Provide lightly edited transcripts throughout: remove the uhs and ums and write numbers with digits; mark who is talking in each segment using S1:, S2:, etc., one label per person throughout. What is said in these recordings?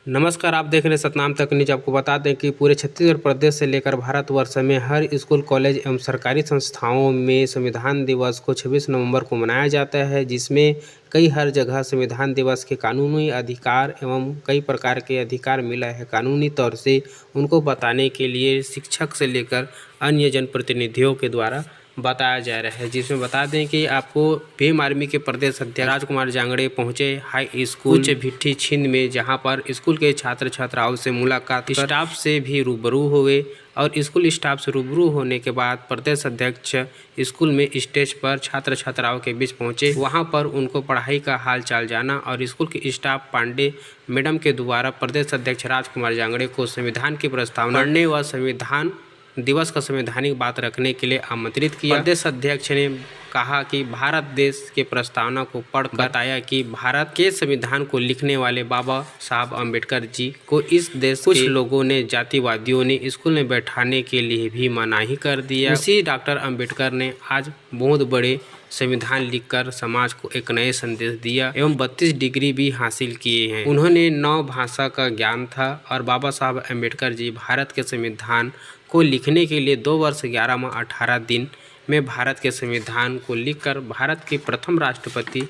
S1: नमस्कार, आप देख रहे हैं सतनाम तक न्यूज। आपको बता दें कि पूरे छत्तीसगढ़ प्रदेश से लेकर भारतवर्ष में हर स्कूल, कॉलेज एवं सरकारी संस्थाओं में संविधान दिवस को 26 नवंबर को मनाया जाता है, जिसमें कई हर जगह संविधान दिवस के कानूनी अधिकार एवं कई प्रकार के अधिकार मिला है। कानूनी तौर से उनको बताने के लिए शिक्षक से लेकर अन्य जनप्रतिनिधियों के द्वारा बताया जा रहा है, जिसमें बता दें कि आपको भीम आर्मी के प्रदेश अध्यक्ष राजकुमार जांगड़े पहुंचे हाई स्कूल भिट्ठी छिंद में, जहां पर स्कूल के छात्र छात्राओं से मुलाकात, स्टाफ से भी रूबरू हुए और स्कूल स्टाफ से रूबरू होने के बाद प्रदेश अध्यक्ष स्कूल में स्टेज पर छात्र छात्राओं के बीच पहुंचे। वहां पर उनको पढ़ाई का हाल चाल जाना और स्कूल के स्टाफ पांडे मैडम के द्वारा प्रदेश अध्यक्ष राजकुमार जांगड़े को संविधान की प्रस्तावना पढ़ने व संविधान दिवस का संवैधानिक बात रखने के लिए आमंत्रित किया। प्रदेश अध्यक्ष ने कहा कि भारत देश के प्रस्तावना को पढ़ बताया कि भारत के संविधान को लिखने वाले बाबा साहब अम्बेडकर जी को इस देश कुछ लोगों ने, जातिवादियों ने स्कूल में बैठाने के लिए भी मनाही कर दिया। उसी डॉक्टर अम्बेडकर ने आज बहुत बड़े संविधान लिखकर समाज को एक नए संदेश दिया एवं 32 डिग्री भी हासिल किए हैं। उन्होंने 9 भाषा का ज्ञान था और बाबा साहब अम्बेडकर जी भारत के संविधान को लिखने के लिए 2 वर्ष 11 माह 18 दिन में भारत के संविधान को लिखकर भारत के प्रथम राष्ट्रपति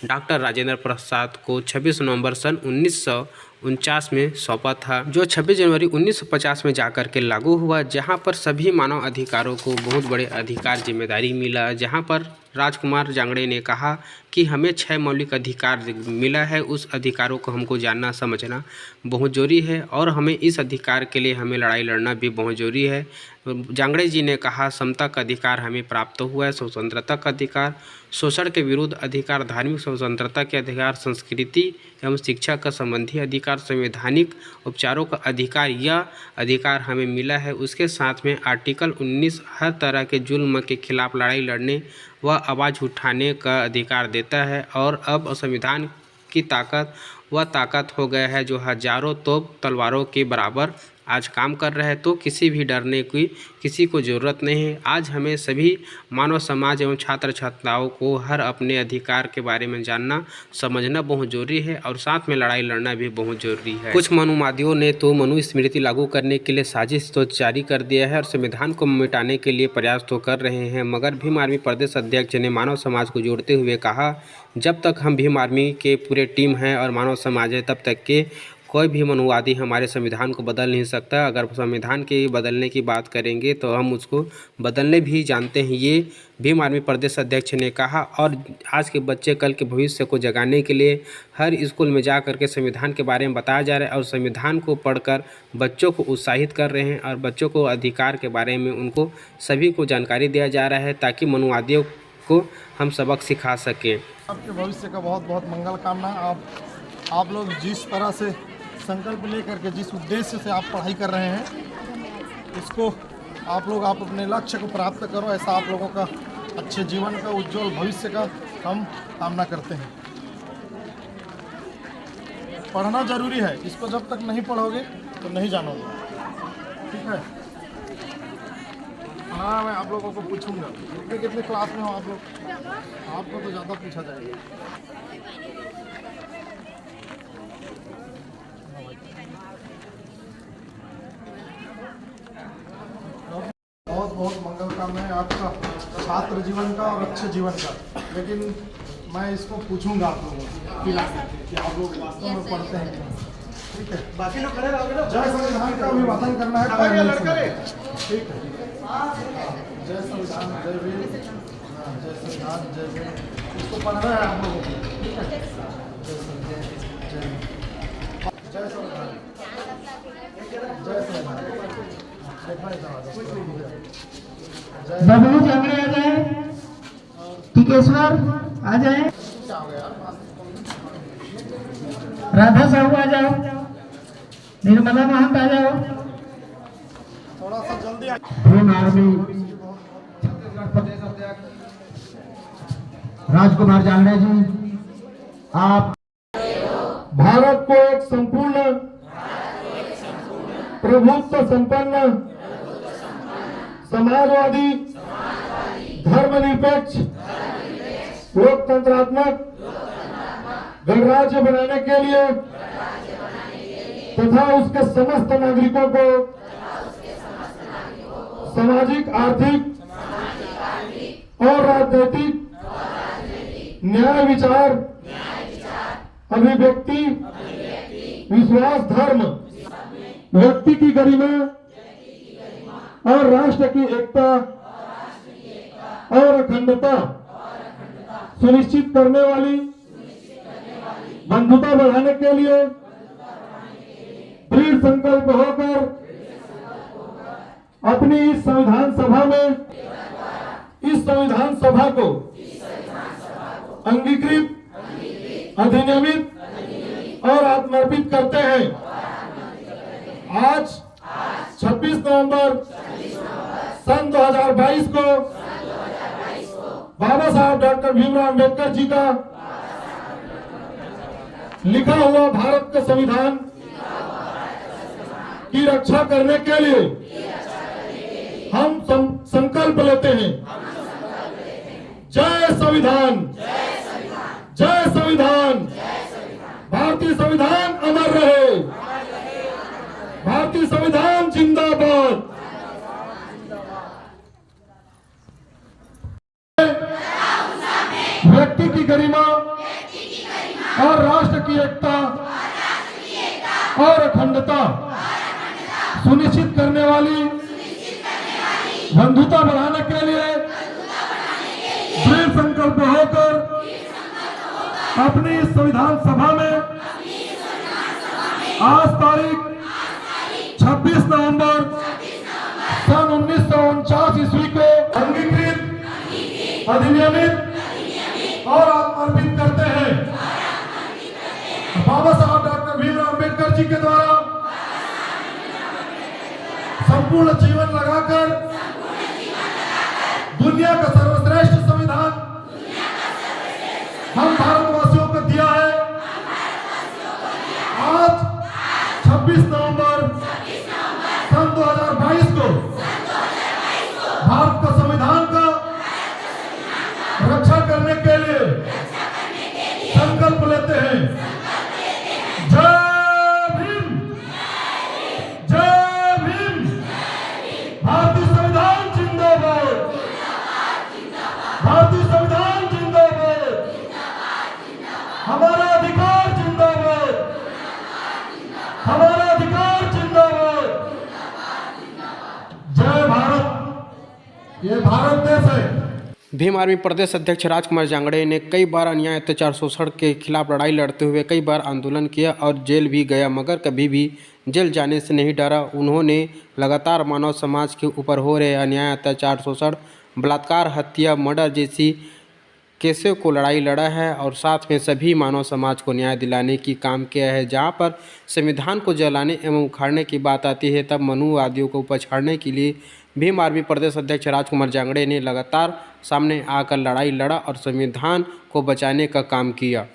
S1: डॉक्टर राजेंद्र प्रसाद को 26 नवंबर सन 1949 में सौंपा था, जो 26 जनवरी 1950 में जाकर के लागू हुआ, जहां पर सभी मानव अधिकारों को बहुत बड़े अधिकार जिम्मेदारी मिला। जहां पर राजकुमार जांगड़े ने कहा कि हमें 6 मौलिक अधिकार मिला है, उस अधिकारों को हमको जानना समझना बहुत ज़रूरी है और हमें इस अधिकार के लिए हमें लड़ाई लड़ना भी बहुत ज़रूरी है। जांगड़े जी ने कहा समता का अधिकार हमें प्राप्त हुआ है, स्वतंत्रता का अधिकार, शोषण के विरुद्ध अधिकार, धार्मिक स्वतंत्रता के अधिकार, संस्कृति एवं शिक्षा का संबंधी अधिकार, संवैधानिक उपचारों का अधिकार, यह अधिकार हमें मिला है। उसके साथ में आर्टिकल 19 हर तरह के जुल्म के खिलाफ लड़ाई लड़ने व आवाज़ उठाने का अधिकार देता है और अब संविधान की ताकत वह ताकत हो गया है जो हजारों तोप तलवारों के बराबर आज काम कर रहा है। तो किसी भी डरने की किसी को ज़रूरत नहीं है। आज हमें सभी मानव समाज एवं छात्र छात्राओं को हर अपने अधिकार के बारे में जानना समझना बहुत ज़रूरी है और साथ में लड़ाई लड़ना भी बहुत ज़रूरी है। कुछ मनुवादियों ने तो मनुस्मृति लागू करने के लिए साजिश तो जारी कर दिया है और संविधान को मिटाने के लिए प्रयास तो कर रहे हैं, मगर भीम आर्मी प्रदेश अध्यक्ष ने मानव समाज को जोड़ते हुए कहा जब तक हम भीम आर्मी के पूरे टीम हैं और मानव समाज है, तब तक के कोई भी मनुवादी हमारे संविधान को बदल नहीं सकता। अगर संविधान के बदलने की बात करेंगे तो हम उसको बदलने भी जानते हैं, ये भीम आर्मी प्रदेश अध्यक्ष ने कहा। और आज के बच्चे कल के भविष्य को जगाने के लिए हर स्कूल में जा कर के संविधान के बारे में बताया जा रहा है और संविधान को पढ़कर बच्चों को उत्साहित कर रहे हैं और बच्चों को अधिकार के बारे में उनको सभी को जानकारी दिया जा रहा है ताकि मनुवादियों को हम सबक सिखा सकें।
S2: आपके भविष्य का बहुत बहुत मंगल कामना। आप लोग जिस तरह से संकल्प लेकर के जिस उद्देश्य से आप पढ़ाई कर रहे हैं, इसको आप अपने लक्ष्य को प्राप्त करो, ऐसा आप लोगों का अच्छे जीवन का उज्जवल भविष्य का हम कामना करते हैं। पढ़ना जरूरी है, इसको जब तक नहीं पढ़ोगे तो नहीं जानोगे, ठीक है। हाँ, मैं आप लोगों को पूछूंगा कितने क्लास में हो आप लोग, आपको तो ज़्यादा पूछा जाएगा। बहुत बहुत मंगल कामना है आपका छात्र जीवन का और अच्छे जीवन का, लेकिन मैं इसको पूछूंगा आप लोगों से कि आप लोग वास्तव में पढ़ते हैं, ठीक है। बाकी लोग खड़े रहोगे ना। जय संविधान का अभिवादन करना है, ठीक है। जय संविधान जय वीर, जय संविधान जय वीर, इसको पढ़ना है आप लोगों को, ठीक है। जय संविधान जय संविधान जय संविधान।
S3: बबलू जांगड़े आ जाए, टिकेश्वर आ जाए, राधा साहू आ जाओ, निर्मला महंत आ जाओ।
S2: जल्दी आइए।
S3: भीम आर्मी छत्तीसगढ़ प्रदेश अध्यक्ष राजकुमार जांगड़े जी, आप
S2: भारत को एक संपूर्ण प्रभुत्व संपन्न समाजवादी धर्मनिरपेक्ष लोकतंत्रात्मक गणराज्य बनाने के लिए तथा उसके समस्त नागरिकों को सामाजिक, आर्थिक और राजनीतिक न्याय, विचार, अभिव्यक्ति, विश्वास, धर्म, व्यक्ति की गरिमा और राष्ट्र की एकता और अखंडता सुनिश्चित करने वाली, बंधुता बढ़ाने के लिए दृढ़ संकल्प होकर अपनी इस संविधान सभा को अंगीकृत, अधिनियमित और आत्मर्पित करते हैं। आज 26 नवंबर सन 2022 को बाबा साहब डॉक्टर भीमराव अंबेडकर जी का लिखा हुआ भारत का संविधान की रक्षा करने के लिए हम संकल्प लेते हैं। जय संविधान, जय संविधान, भारतीय संविधान अमर रहे, भारतीय संविधान जिंदाबाद। व्यक्ति की गरिमा और राष्ट्र की एकता और अखंडता सुनिश्चित करने वाली, बंधुता बढ़ाने के लिए दृढ़ संकल्प होकर अपनी इस संविधान सभा में आज तारीख 26 नवंबर सन 1949 ईस्वी को अंगीकृत, अधिनियमित और आत्मर्पित करते हैं। बाबा साहब डॉक्टर भीमराव अंबेडकर जी के द्वारा संपूर्ण जीवन लगाकर दुनिया का सर्वश्रेष्ठ संविधान हम भारतवासियों को दिया है। आज 26 नवंबर सन 2022 को भारत का संविधान का रक्षा करने के लिए संकल्प लेते हैं। जय भीम, जय भीम, भारतीय संविधान जिंदाबाद, भारतीय संविधान जिंदाबाद, हमारा अधिकार जिंदाबाद, हमारा अधिकार जिंदाबाद। जय भारत, ये भारत देश है।
S1: भीम आर्मी प्रदेश अध्यक्ष राजकुमार जांगड़े ने कई बार अन्याय, अत्याचार, शोषण के खिलाफ लड़ाई लड़ते हुए कई बार आंदोलन किया और जेल भी गया, मगर कभी भी जेल जाने से नहीं डरा। उन्होंने लगातार मानव समाज के ऊपर हो रहे अन्याय, अत्याचार, शोषण, बलात्कार, हत्या, मर्डर जैसी केसों को लड़ाई लड़ा है और साथ में सभी मानव समाज को न्याय दिलाने की काम किया है। जहां पर संविधान को जलाने एवं उखाड़ने की बात आती है, तब मनुवादियों को पछाड़ने के लिए भीम आर्मी प्रदेश अध्यक्ष राजकुमार जांगड़े ने लगातार सामने आकर लड़ाई लड़ा और संविधान को बचाने का काम किया।